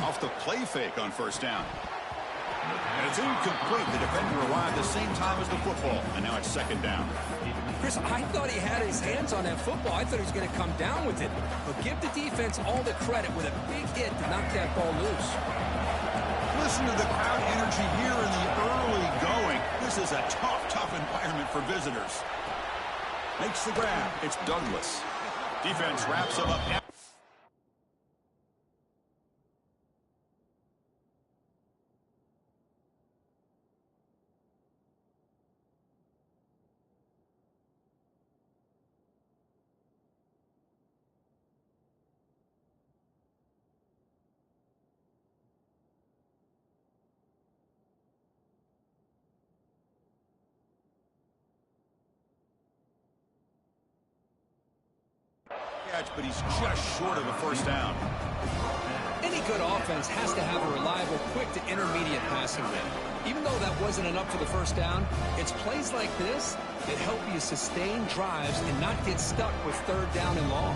Off the play fake on first down. And it's incomplete. The defender arrived the same time as the football. And now it's second down. Chris, I thought he had his hands on that football. I thought he was going to come down with it. But give the defense all the credit with a big hit to knock that ball loose. Listen to the crowd energy here in the early going. This is a tough environment for visitors. Makes the grab. It's Douglas. Defense wraps him up. But he's just short of a first down. Any good offense has to have a reliable, quick to intermediate passing game. Even though that wasn't enough for the first down, it's plays like this that help you sustain drives and not get stuck with third down and long.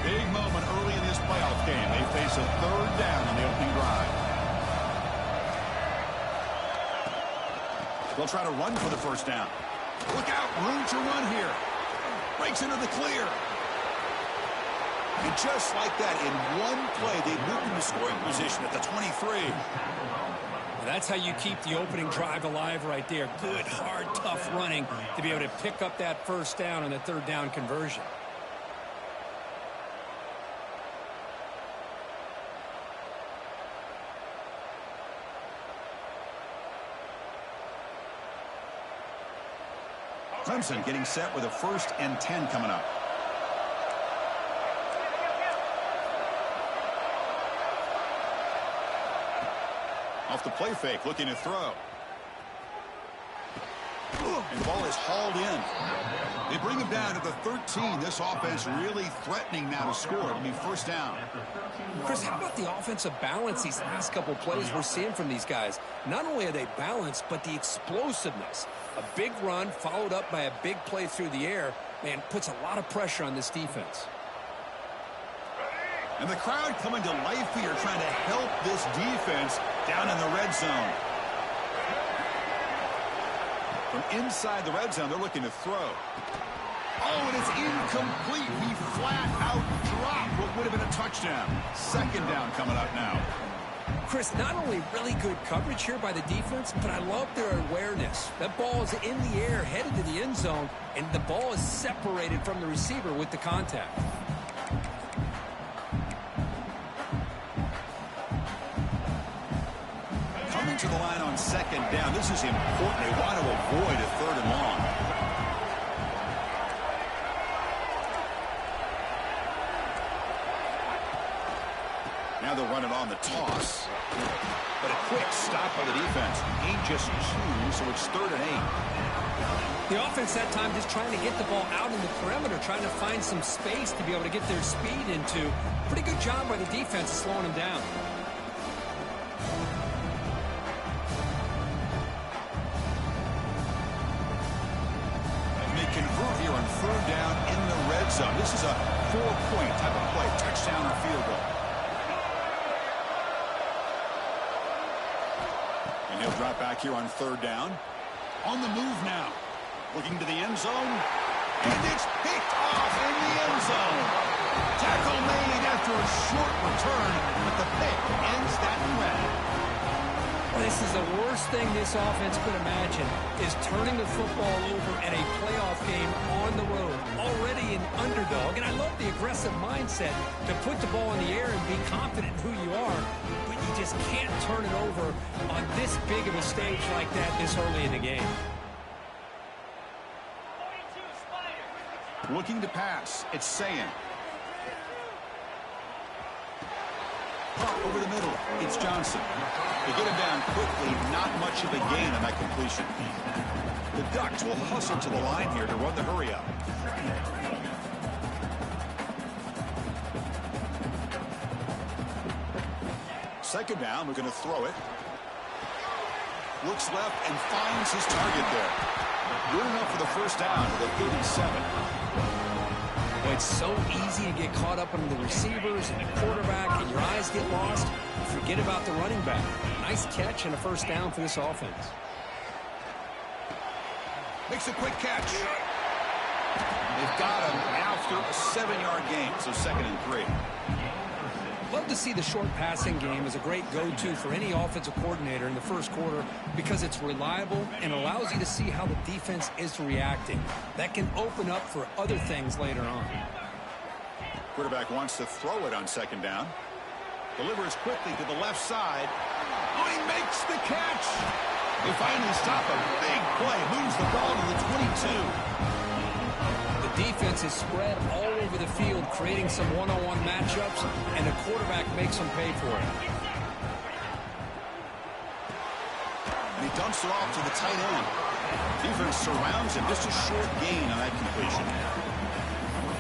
Big moment early in this playoff game. They face a third down on the opening drive. They'll try to run for the first down. Look out, room to run here. Breaks into the clear. And just like that, in one play, they moved into scoring position at the 23. That's how you keep the opening drive alive right there. Good, hard, tough running to be able to pick up that first down on the third down conversion. Clemson getting set with a 1st and 10 coming up. Off the play fake, looking to throw. And the ball is hauled in. They bring him down to the 13. This offense really threatening now to score. It'll be first down. Chris, how about the offensive balance these last couple plays we're seeing from these guys? Not only are they balanced, but the explosiveness. A big run followed up by a big play through the air, man, puts a lot of pressure on this defense. And the crowd coming to life here, trying to help this defense down in the red zone. From inside the red zone, they're looking to throw. Oh, and it's incomplete. He flat out dropped what would have been a touchdown. Second down coming up now. Chris, not only really good coverage here by the defense, but I love their awareness. That ball is in the air, headed to the end zone, and the ball is separated from the receiver with the contact. Coming to the line on second down. This is important. They want to avoid a third and long. Now they'll run it on the toss. But a quick stop by the defense. Ain't just 2, so it's 3rd and 8. The offense that time just trying to get the ball out in the perimeter, trying to find some space to be able to get their speed into. Pretty good job by the defense of slowing them down. And they convert here on 3rd down in the red zone. This is a 4-point type of play, touchdown or field goal. He'll drop back here on 3rd down. On the move now. Looking to the end zone. And it's picked off in the end zone. Tackle made after a short return, but the pick ends that threat. This is the worst thing this offense could imagine, is turning the football over in a playoff game on the road. Already an underdog, and I love the aggressive mindset to put the ball in the air and be confident in who you are, but you just can't turn it over on this big of a stage like that this early in the game. Looking to pass. It's Sayin. Over the middle. It's Johnson. They get him down quickly. Not much of a gain on that completion. The Ducks will hustle to the line here to run the hurry up. Second down. We're going to throw it. Looks left and finds his target there. Good enough for the first down to the 37. Boy, It's so easy to get caught up on the receivers and the quarterback, and your eyes get lost. You forget about the running back. Nice catch and a first down for this offense. Makes a quick catch. They've got him after a 7-yard gain, so 2nd and 3. Love to see the short passing game as a great go-to for any offensive coordinator in the first quarter because it's reliable and allows you to see how the defense is reacting. That can open up for other things later on. Quarterback wants to throw it on 2nd down. Delivers quickly to the left side. Oh, he makes the catch. They finally stop a big play. Moves the ball to the 22. The defense is spread all over the field, creating some one-on-one matchups, and the quarterback makes them pay for it. And he dumps it off to the tight end. Defense surrounds him. Just a short gain on that completion.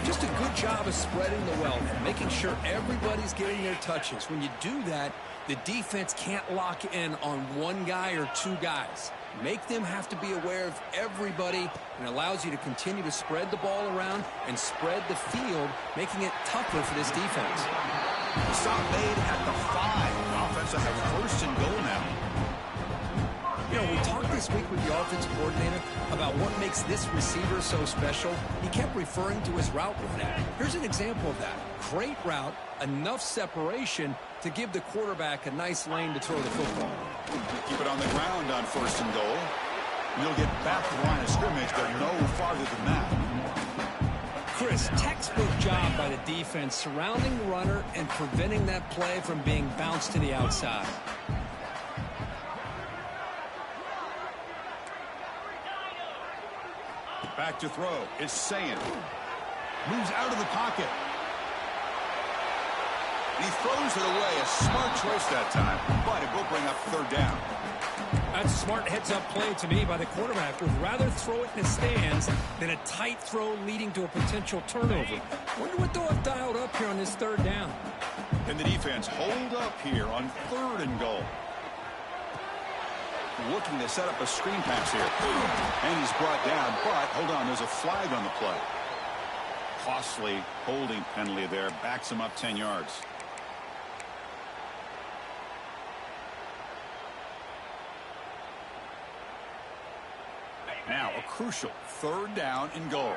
Just a good job of spreading the wealth, making sure everybody's getting their touches. When you do that, the defense can't lock in on one guy or two guys. Make them have to be aware of everybody, and allows you to continue to spread the ball around and spread the field, making it tougher for this defense. Stop made at the 5. The offense will have 1st and goal now. You know, we talked this week with the offensive coordinator about what makes this receiver so special. He kept referring to his route with that. Here's an example of that. Great route, enough separation to give the quarterback a nice lane to throw the football. Keep it on the ground on 1st and goal. And he'll get back to the line of scrimmage, but no farther than that. Chris, textbook job by the defense surrounding the runner and preventing that play from being bounced to the outside. Back to throw. It's Sayin. Moves out of the pocket. He throws it away. A smart choice that time, but it will bring up 3rd down. That's a smart heads-up play to me by the quarterback. Would rather throw it in the stands than a tight throw leading to a potential turnover. Wonder what they'll have dialed up here on this 3rd down. And the defense hold up here on 3rd and goal. Looking to set up a screen pass here. And he's brought down, but hold on, there's a flag on the play. Costly holding penalty there. Backs him up 10 yards. Now a crucial 3rd down and goal.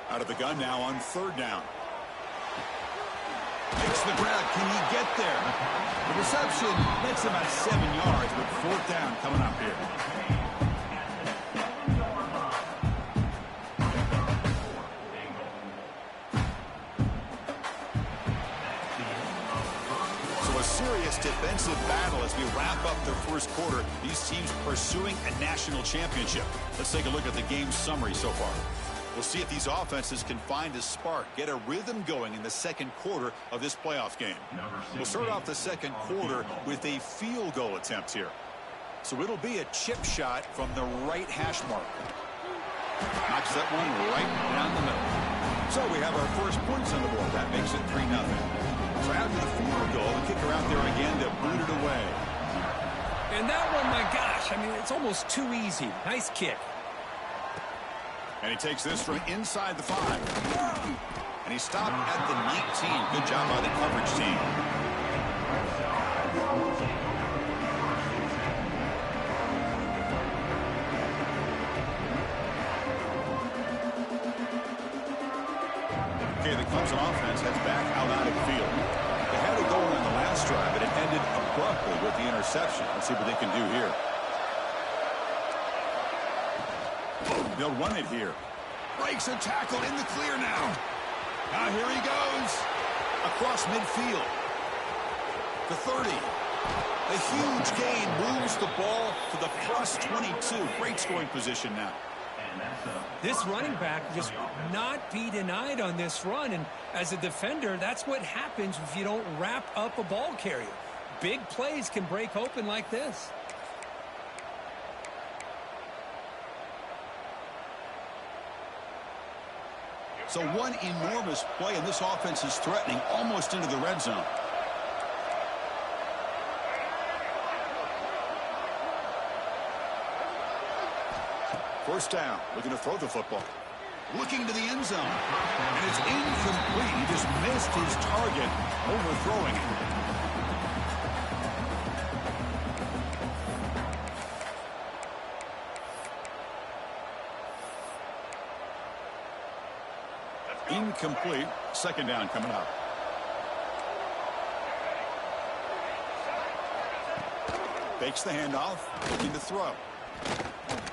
Out of the gun now on 3rd down. Makes the grab. Can he get there? The reception makes him at 7 yards with 4th down coming up here. So a serious defensive battle as we wrap up the first quarter. These teams pursuing a national championship. Let's take a look at the game summary so far. We'll see if these offenses can find a spark, get a rhythm going in the second quarter of this playoff game. We'll start off the second quarter with a field goal attempt here. So it'll be a chip shot from the right hash mark. Knocks that one right down the middle. So we have our first points on the board. That makes it 3-0. So after the field goal, the kicker out there again to boot it away. And that one, my gosh, I mean, it's almost too easy. Nice kick. And he takes this from inside the 5. And he stopped at the 19. Good job by the coverage team. Okay, the Clemson offense heads back out of the field. They had a goal on the last drive, but it ended abruptly with the interception. Let's see what they can do here. They'll run it here. Breaks a tackle in the clear now. Now here he goes. Across midfield. The 30. A huge gain moves the ball to the plus 22. Great scoring position now. This running back just not be denied on this run. And as a defender, that's what happens if you don't wrap up a ball carrier. Big plays can break open like this. So one enormous play, and this offense is threatening almost into the red zone. First down. Looking to throw the football. Looking to the end zone. And it's incomplete. He just missed his target, overthrowing it. Incomplete. Second down coming up. Fakes the handoff. Looking to throw.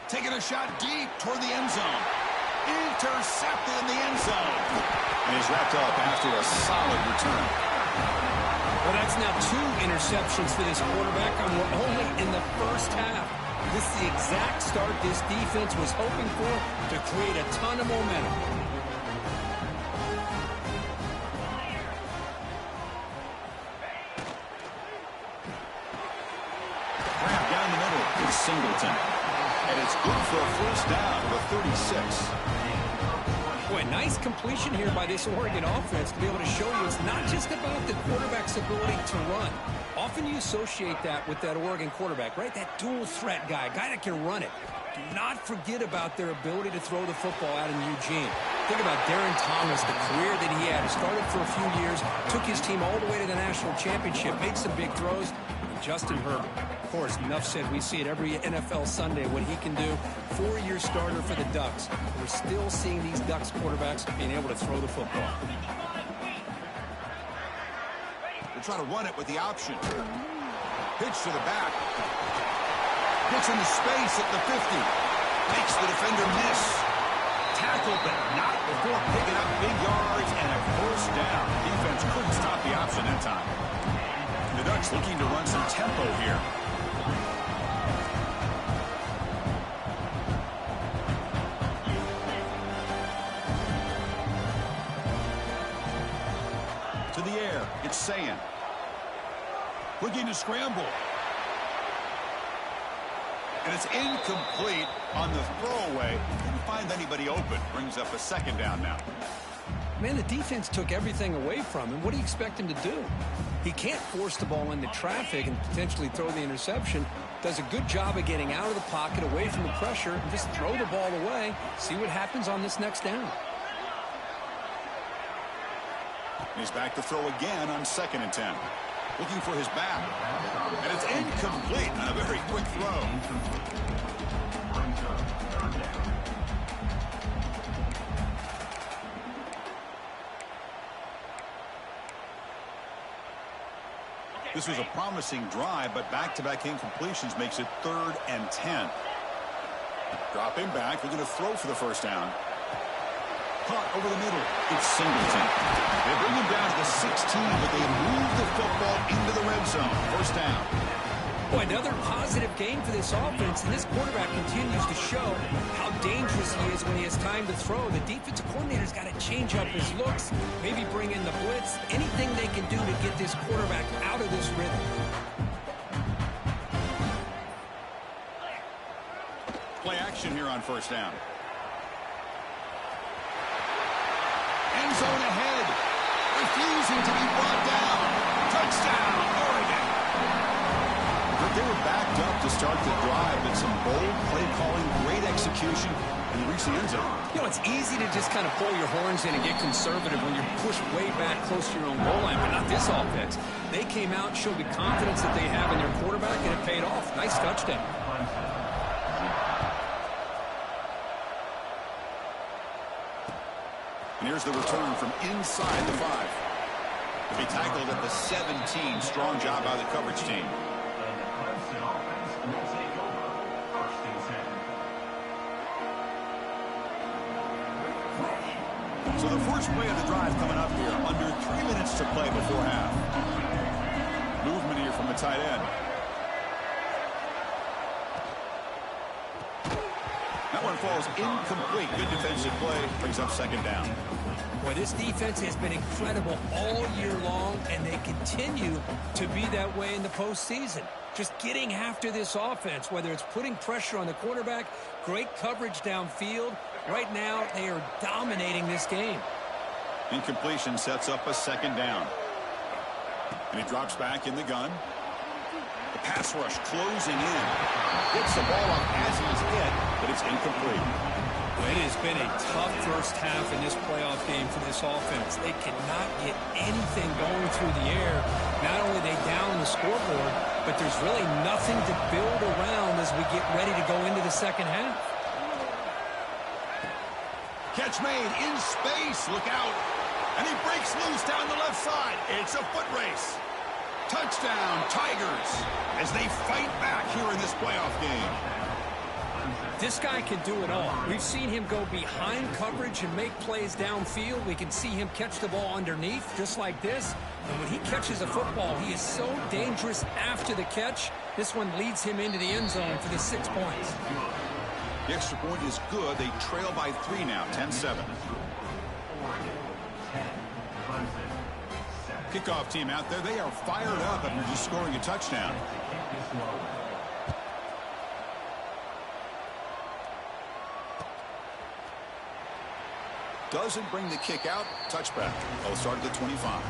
Taking a shot deep toward the end zone. Intercepted in the end zone. And he's wrapped up after a solid return. Well, that's now 2 interceptions for this quarterback, and we're only in the first half. This is the exact start this defense was hoping for to create a ton of momentum. Grab down the middle is Singleton. And it's good for a first down to the 36. Boy, nice completion here by this Oregon offense to be able to show you it's not just about the quarterback's ability to run. Often you associate that with that Oregon quarterback, right? That dual threat guy, a guy that can run it. Do not forget about their ability to throw the football out in Eugene. Think about Darren Thomas, the career that he had. He started for a few years, took his team all the way to the national championship, made some big throws. Justin Herbert, of course, enough said. We see it every NFL Sunday what he can do. 4-year starter for the Ducks. We're still seeing these Ducks quarterbacks being able to throw the football. They're trying to run it with the option. Pitch to the back. Gets into space at the 50. Makes the defender miss. Tackled, but not before picking up big yards and a first down. Defense couldn't stop the option that time. The Ducks looking to run some tempo here. To the air, it's Sayan. Looking to scramble. And it's incomplete on the throwaway. Didn't find anybody open. Brings up a second down now. Man, the defense took everything away from him. What do you expect him to do? He can't force the ball into traffic and potentially throw the interception. Does a good job of getting out of the pocket, away from the pressure, and just throw the ball away. See what happens on this next down. He's back to throw again on 2nd and 10. Looking for his back. And it's incomplete on a very quick throw. This was a promising drive, but back-to-back incompletions makes it 3rd and 10. Dropping back, they're going to throw for the first down. Caught over the middle. It's Singleton. They bring him down to the 16, but they move the football into the red zone. First down. Boy, another positive game for this offense, and this quarterback continues to show how dangerous he is when he has time to throw. The defensive coordinator's got to change up his looks, maybe bring in the blitz, anything they can do to get this quarterback out of this rhythm. Play action here on first down. End zone ahead. Refusing to be brought down. Touchdown, Oregon. But they were backed up to start the drive, but some bold play calling, great execution, and reach the end zone. You know, it's easy to just kind of pull your horns in and get conservative when you're pushed way back close to your own goal line, but not this offense. They came out, showed the confidence that they have in their quarterback, and it paid off. Nice touchdown. And here's the return from inside the 5. To be tackled at the 17. Strong job by the coverage team. So the first play of the drive coming up here. Under 3 minutes to play before half. Movement here from the tight end. That one falls incomplete. Good defensive play. Brings up second down. Boy, this defense has been incredible all year long, and they continue to be that way in the postseason. Just getting after this offense, whether it's putting pressure on the quarterback, great coverage downfield. Right now, they are dominating this game. Incompletion sets up a second down. And he drops back in the gun. The pass rush closing in. Gets the ball up as he's hit, but it's incomplete. It has been a tough first half in this playoff game for this offense. They cannot get anything going through the air. Not only are they down the scoreboard, but there's really nothing to build around as we get ready to go into the second half. Catch made in space. Look out. And he breaks loose down the left side. It's a foot race. Touchdown, Tigers, as they fight back here in this playoff game. This guy can do it all. We've seen him go behind coverage and make plays downfield. We can see him catch the ball underneath, just like this. And when he catches a football, he is so dangerous after the catch. This one leads him into the end zone for the 6 points. The extra point is good. They trail by 3 now, 10-7. Kickoff team out there. They are fired up after just scoring a touchdown. Doesn't bring the kick out. Touchback. They'll start at the 25.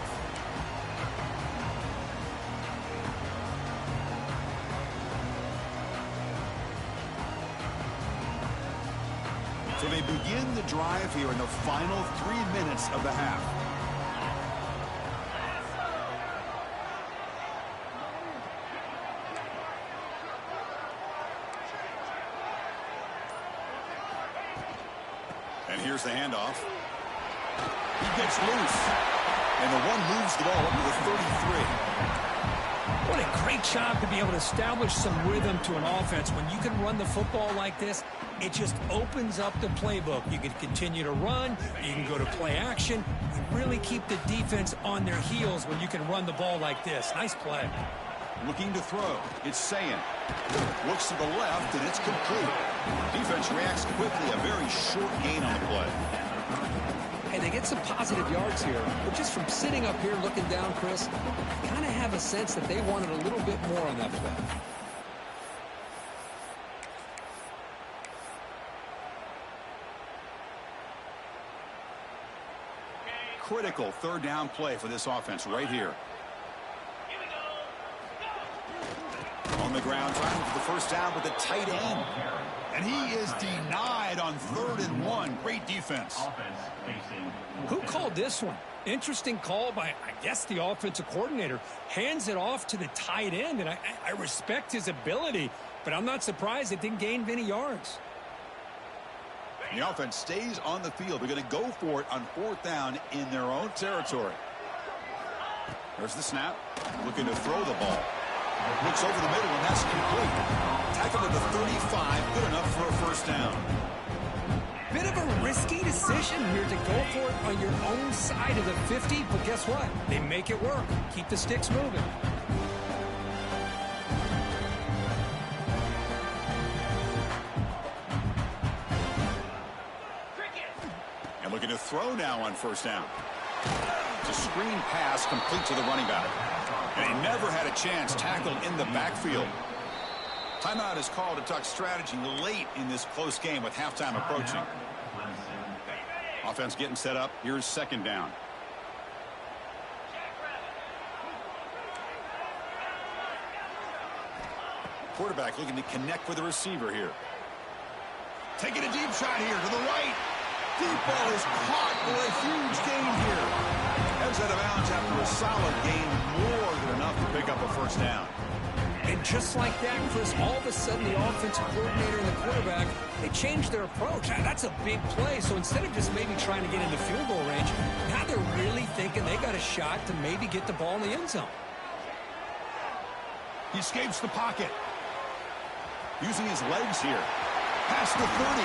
So they begin the drive here in the final 3 minutes of the half. And here's the handoff. He gets loose. And the one moves the ball up to the 33. What a great job to be able to establish some rhythm to an offense. When you can run the football like this, it just opens up the playbook. You can continue to run. You can go to play action. You really keep the defense on their heels when you can run the ball like this. Nice play. Looking to throw. It's Sayan. Looks to the left, and it's complete. Defense reacts quickly. A very short gain on the play. Hey, they get some positive yards here, but just from sitting up here looking down, Chris, I kind of have a sense that they wanted a little bit more on that play. Critical third down play for this offense right here. On the ground, trying for the first down with the tight end. And he is denied on 3rd and 1. Great defense. Who called this one? Interesting call by, I guess, the offensive coordinator. Hands it off to the tight end, and I respect his ability, but I'm not surprised it didn't gain any yards. The offense stays on the field. They're going to go for it on 4th down in their own territory. There's the snap. Looking to throw the ball. Looks over the middle, and that's complete. Tackled at the 35. Good enough for a first down. Bit of a risky decision here to go for it on your own side of the 50, but guess what? They make it work. Keep the sticks moving. And looking to throw now on 1st down. It's a screen pass complete to the running back. And he never had a chance tackled in the backfield. Timeout is called to talk strategy late in this close game with halftime approaching. Offense getting set up. Here's 2nd down. Quarterback looking to connect with the receiver here. Taking a deep shot here to the right. Deep ball is caught for a huge gain here. Heads out of bounds after a solid gain, more than enough to pick up a first down. And just like that, Chris, all of a sudden the offensive coordinator and the quarterback, they changed their approach. That's a big play. So instead of just maybe trying to get into field goal range, now they're really thinking they got a shot to maybe get the ball in the end zone. He escapes the pocket. Using his legs here. Past the 30.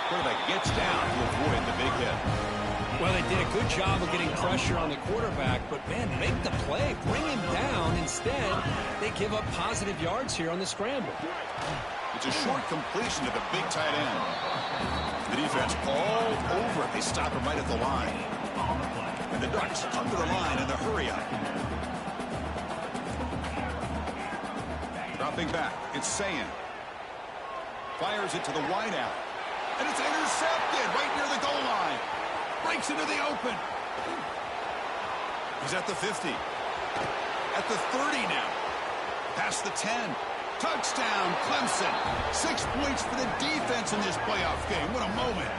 Quarterback gets down to avoid the big hit. Well, they did a good job of getting pressure on the quarterback, but, man, make the play. Bring him down. Instead, they give up positive yards here on the scramble. It's a short completion to the big tight end. The defense all over it. They stop him right at the line. And the Ducks come to the line in the hurry-up. Dropping back. It's Sayan. Fires it to the wideout. And it's intercepted right near the goal line. Breaks into the open. He's at the 50. At the 30 now. Past the 10. Touchdown, Clemson. 6 points for the defense in this playoff game. What a moment.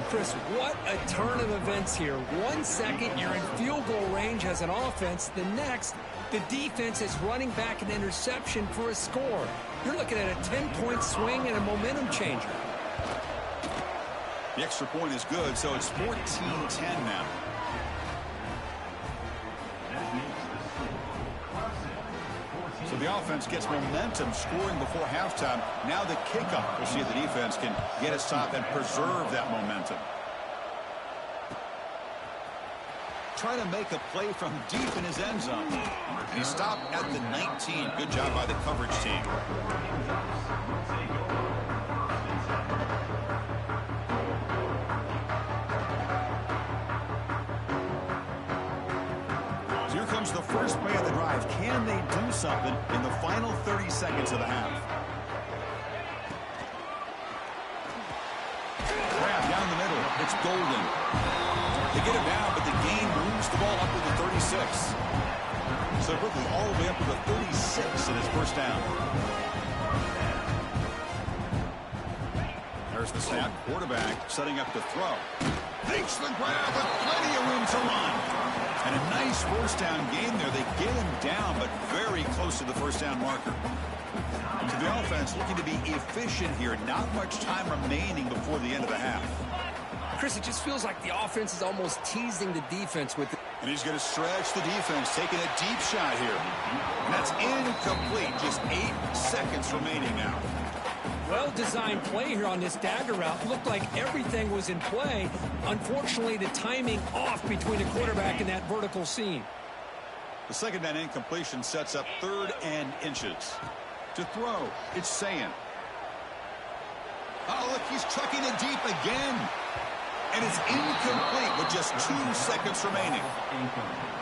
Chris, what a turn of events here. 1 second, you're in field goal range as an offense. The next, the defense is running back an interception for a score. You're looking at a 10-point swing and a momentum changer. The extra point is good, so it's 14-10 now. So the offense gets momentum scoring before halftime. Now the kickoff. We'll see if the defense can get a stop and preserve that momentum. Trying to make a play from deep in his end zone. And he stopped at the 19. Good job by the coverage team. Comes the first play of the drive. Can they do something in the final 30 seconds of the half? Grab down the middle. It's Golden. They get it down, but the gain moves the ball up to the 36. So quickly all the way up to the 36 in his first down. There's the snap. Quarterback setting up to throw. Takes the grab with plenty of room to run. And a nice first down game there. They get him down, but very close to the first down marker. So the offense looking to be efficient here. Not much time remaining before the end of the half. Chris, it just feels like the offense is almost teasing the defense with it. And he's going to stretch the defense, taking a deep shot here. And that's incomplete. Just 8 seconds remaining now. Well-designed play here on this dagger route. Looked like everything was in play. Unfortunately, the timing off between the quarterback and that vertical seam. The second down incompletion sets up 3rd and inches. To throw, it's Sayin. Oh, look, he's chucking it deep again. And it's incomplete with just 2 seconds remaining.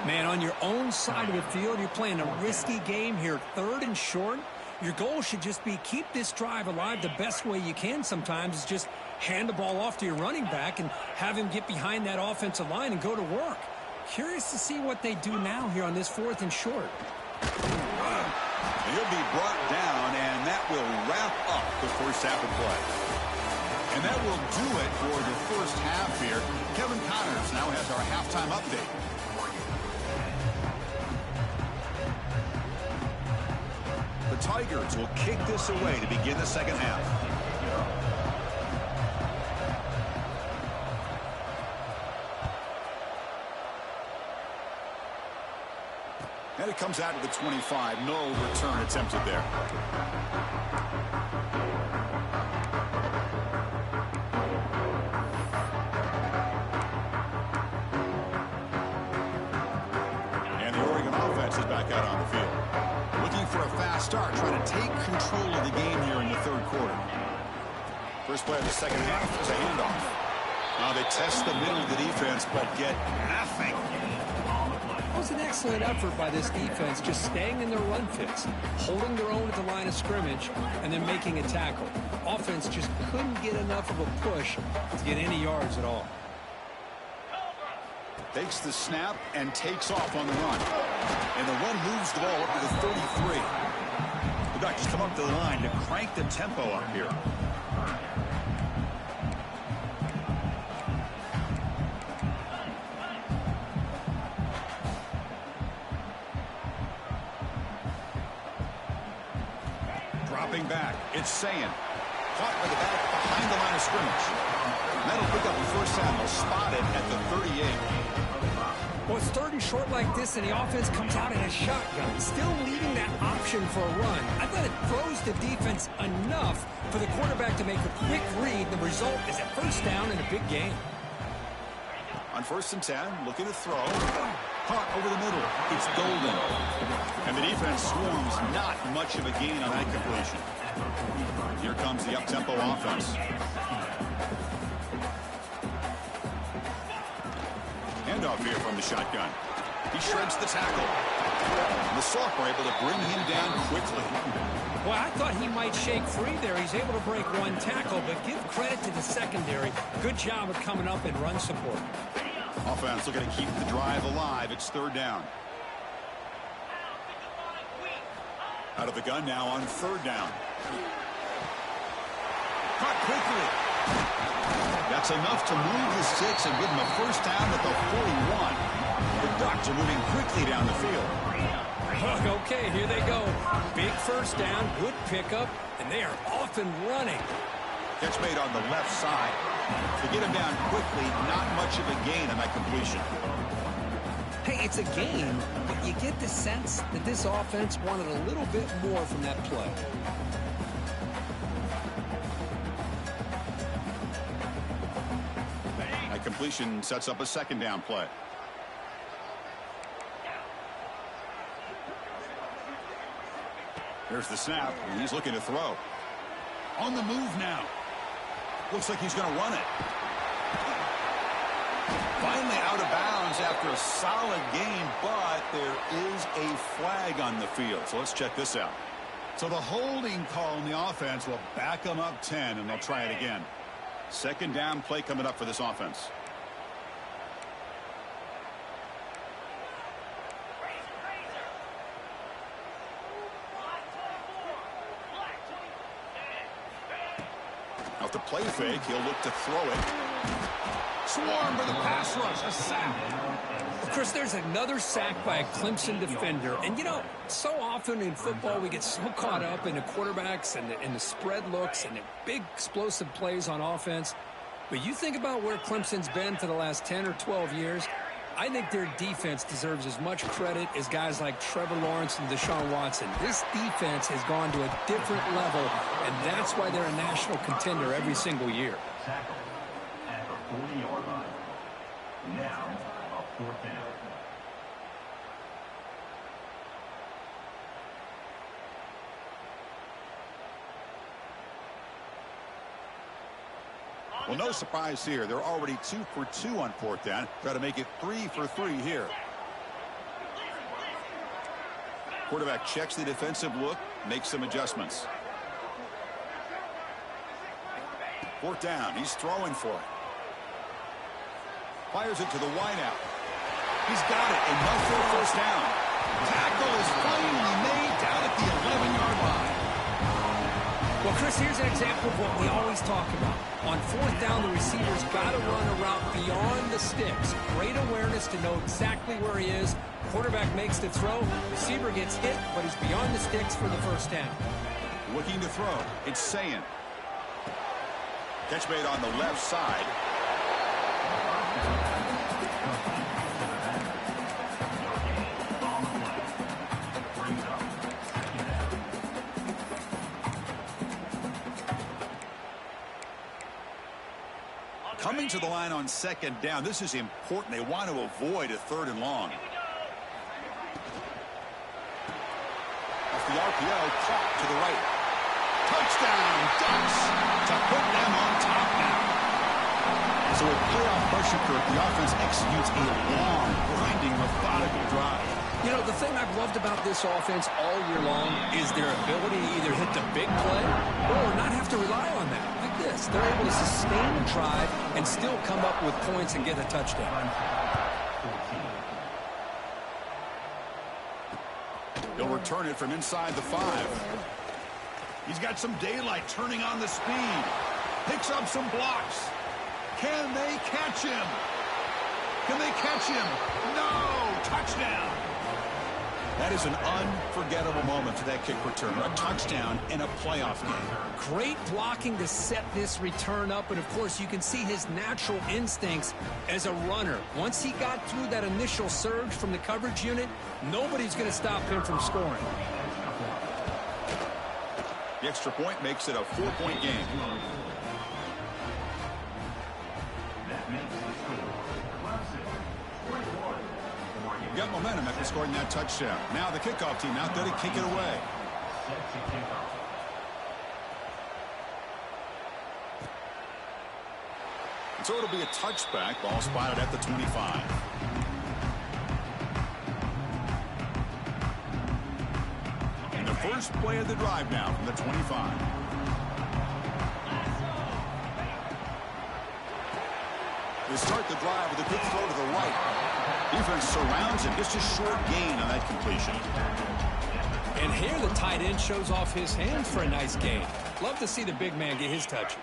Man, on your own side of the field, you're playing a risky game here. 3rd and short. Your goal should just be keep this drive alive the best way you can sometimes is just hand the ball off to your running back and have him get behind that offensive line and go to work. Curious to see what they do now here on this 4th and short. He'll be brought down, and that will wrap up the first half of play. And that will do it for the first half here. Kevin Connors now has our halftime update. The Tigers will kick this away to begin the second half. And it comes out to the 25. No return attempted there. And the Oregon offense is back out on the field. Looking for a fast start, trying to take control of the game here in the 3rd quarter. First play of the second half is a handoff. Now they test the middle of the defense, but get nothing. It was an excellent effort by this defense, just staying in their run fits, holding their own at the line of scrimmage, and then making a tackle. Offense just couldn't get enough of a push to get any yards at all. Takes the snap and takes off on the run. And the run moves the ball up to the 33. The Ducks come up to the line to crank the tempo up here. Dropping back, it's Sayin. Caught by the back behind the line of scrimmage. That'll pick up the first down. Spotted at the 38. Well, it's 3rd and short like this, and the offense comes out in a shotgun, still leaving that option for a run. I thought it throws the defense enough for the quarterback to make a quick read. The result is a first down in a big game. On 1st and 10, looking to throw. Caught over the middle. It's Golden. And the defense swarms not much of a gain on that completion. Here comes the up-tempo offense. Handoff here from the shotgun. He shreds the tackle. And the Sophomore able to bring him down quickly. Well, I thought he might shake free there. He's able to break 1 tackle, but give credit to the secondary. Good job of coming up and run support. Offense looking to keep the drive alive. It's 3rd down. Out of the gun now on third down. Caught quickly. That's enough to move the sticks and give them a first down at the 41. The Ducks are moving quickly down the field. Okay, here they go. Big first down, good pickup, and they are off and running. Catch made on the left side. To get him down quickly, not much of a gain on that completion. Hey, it's a gain, but you get the sense that this offense wanted a little bit more from that play. That completion sets up a second down play. Here's the snap, and he's looking to throw. On the move now. Looks like he's going to run it. Finally out of bounds after a solid game, but there is a flag on the field. So let's check this out. So the holding call on the offense will back them up 10, and they'll try it again. Second down play coming up for this offense. Out the play fake, he'll look to throw it. Swarm for the pass rush, a sack. Of course, there's another sack by a Clemson defender. And, you know, so often in football we get so caught up in the quarterbacks and the spread looks and the big explosive plays on offense. But you think about where Clemson's been for the last 10 or 12 years, I think their defense deserves as much credit as guys like Trevor Lawrence and Deshaun Watson. This defense has gone to a different level, and that's why they're a national contender every single year. At the 40-yard line. Now, a fourth down. Well, no surprise here. They're already 2 for 2 on fourth down. Try to make it 3 for 3 here. Quarterback checks the defensive look, makes some adjustments. Fourth down. He's throwing for it. Fires it to the wideout. He's got it. Enough for a first down. Tackle is finally made down at the 11-yard line. Well, Chris, here's an example of what we always talk about. On fourth down, the receiver's got to run a route beyond the sticks. Great awareness to know exactly where he is. Quarterback makes the throw. Receiver gets hit, but he's beyond the sticks for the first down. Looking to throw. It's Sayin. Catch made on the left side. Coming to the line on second down. This is important. They want to avoid a third and long. Off the RPO, caught to the right. Touchdown, Ducks, to put them on top now. So with playoff pressure, the offense executes a long, grinding, methodical drive. You know, the thing I've loved about this offense all year long is their ability to either hit the big play or not have to rely on that. Like this, they're able to sustain a drive and still come up with points and get a touchdown. He'll return it from inside the 5. He's got some daylight, turning on the speed. Picks up some blocks. Can they catch him? Can they catch him? No! Touchdown! That is an unforgettable moment for that kick return. A touchdown in a playoff game. Great blocking to set this return up, and of course you can see his natural instincts as a runner. Once he got through that initial surge from the coverage unit, nobody's going to stop him from scoring. The extra point makes it a 4-point game. Got momentum after scoring that touchdown. Now the kickoff team out there to kick it away. And so it'll be a touchback. Ball spotted at the 25. And the first play of the drive now from the 25. They start the drive with a quick throw to the right. Defense surrounds him. Just a short gain on that completion. And here the tight end shows off his hands for a nice gain. Love to see the big man get his touches.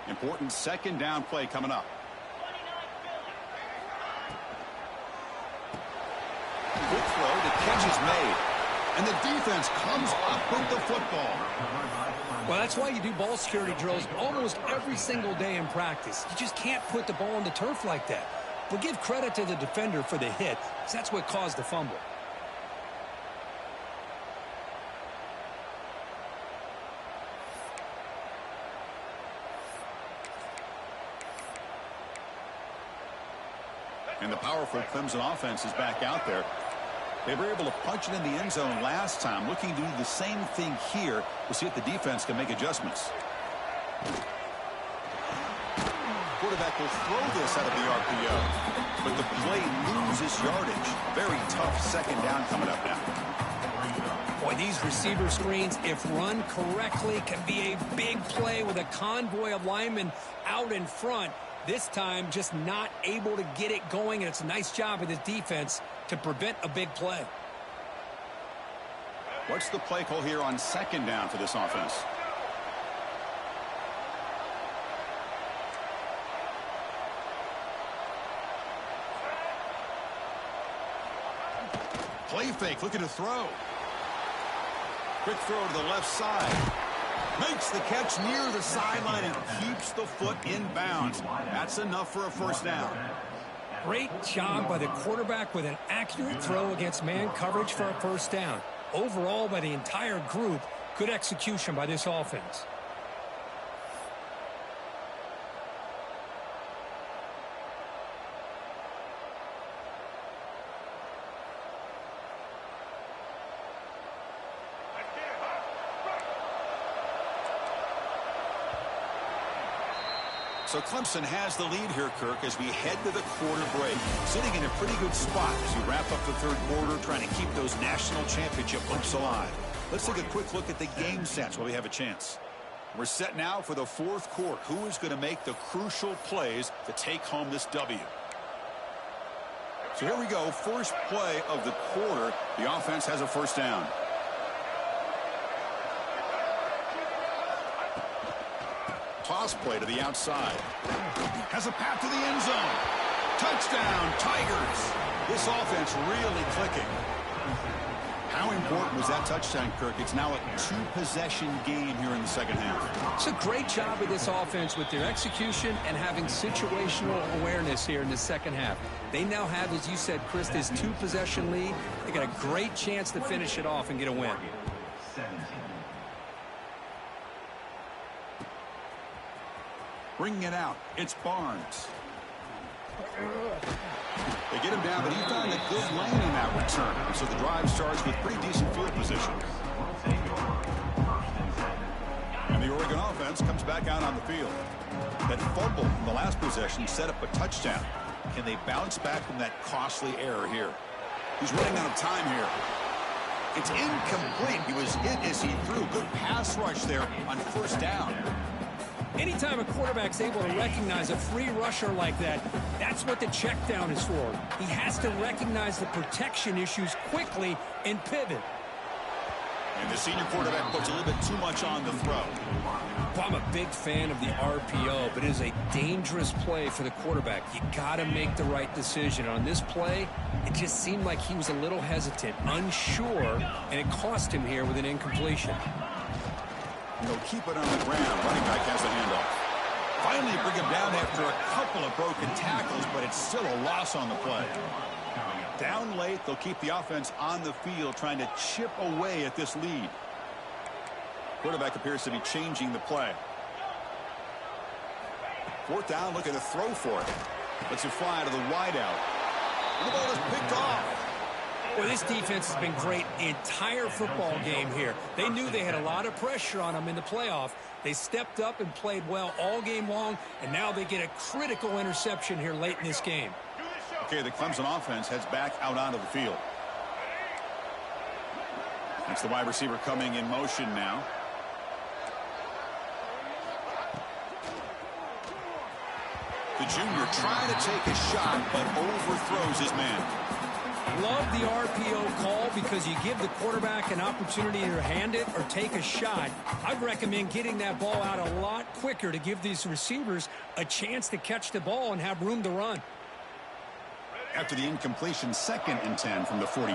Important second down play coming up. Good throw. The catch is made. And the defense comes up with the football. Well, that's why you do ball security drills almost every single day in practice. You just can't put the ball on the turf like that. But give credit to the defender for the hit, because that's what caused the fumble. And the powerful Clemson offense is back out there. They were able to punch it in the end zone last time. Looking to do the same thing here. We'll see if the defense can make adjustments. Quarterback will throw this out of the RPO. But the play loses yardage. Very tough second down coming up now. Boy, these receiver screens, if run correctly, can be a big play with a convoy of linemen out in front. This time, just not able to get it going, and it's a nice job of the defense to prevent a big play. What's the play call here on second down for this offense? Play fake, looking to throw. Quick throw to the left side. Makes the catch near the sideline and keeps the foot in bounds. That's enough for a first down. Great job by the quarterback with an accurate throw against man coverage for a first down. Overall, by the entire group, good execution by this offense. So Clemson has the lead here, Kirk, as we head to the quarter break. Sitting in a pretty good spot as we wrap up the third quarter, trying to keep those national championship hopes alive. Let's take a quick look at the game sets while we have a chance. We're set now for the fourth quarter. Who is going to make the crucial plays to take home this W? So here we go. First play of the quarter. The offense has a first down. Toss play to the outside. Has a path to the end zone. Touchdown, Tigers. This offense really clicking. How important was that touchdown, Kirk? It's now a two-possession game here in the second half. It's a great job of this offense with their execution and having situational awareness here in the second half. They now have, as you said, Chris, this two-possession lead. They got a great chance to finish it off and get a win. Bringing it out, it's Barnes. They get him down, but he found a good lane in that return. So the drive starts with pretty decent field position. And the Oregon offense comes back out on the field. That fumble from the last possession set up a touchdown. Can they bounce back from that costly error here? He's running out of time here. It's incomplete. He was hit as he threw. Good pass rush there on first down. Anytime a quarterback's able to recognize a free rusher like that, that's what the check down is for. He has to recognize the protection issues quickly and pivot. And the senior quarterback puts a little bit too much on the throw. Well, I'm a big fan of the RPO, but it is a dangerous play for the quarterback. You got to make the right decision. On this play, it just seemed like he was a little hesitant, unsure, and it cost him here with an incompletion. They'll keep it on the ground. Running back has the handoff. Finally bring him down after a couple of broken tackles, but it's still a loss on the play. Down late, they'll keep the offense on the field, trying to chip away at this lead. Quarterback appears to be changing the play. Fourth down, looking to throw for it. Lets it fly to the wideout. And the ball is picked off. Well, this defense has been great the entire football game here. They knew they had a lot of pressure on them in the playoff. They stepped up and played well all game long, and now they get a critical interception here late in this game. Okay, the Clemson offense heads back out onto the field. It's the wide receiver coming in motion now. The junior trying to take a shot, but overthrows his man. Love the RPO call because you give the quarterback an opportunity to hand it or take a shot. I'd recommend getting that ball out a lot quicker to give these receivers a chance to catch the ball and have room to run. After the incompletion, 2nd and 10 from the 42.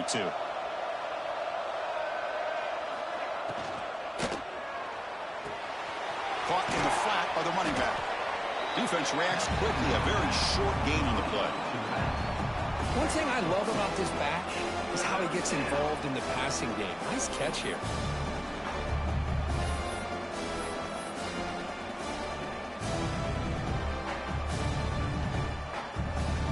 Caught in the flat by the running back. Defense reacts quickly. A very short gain on the play. One thing I love about this back is how he gets involved in the passing game. Nice catch here.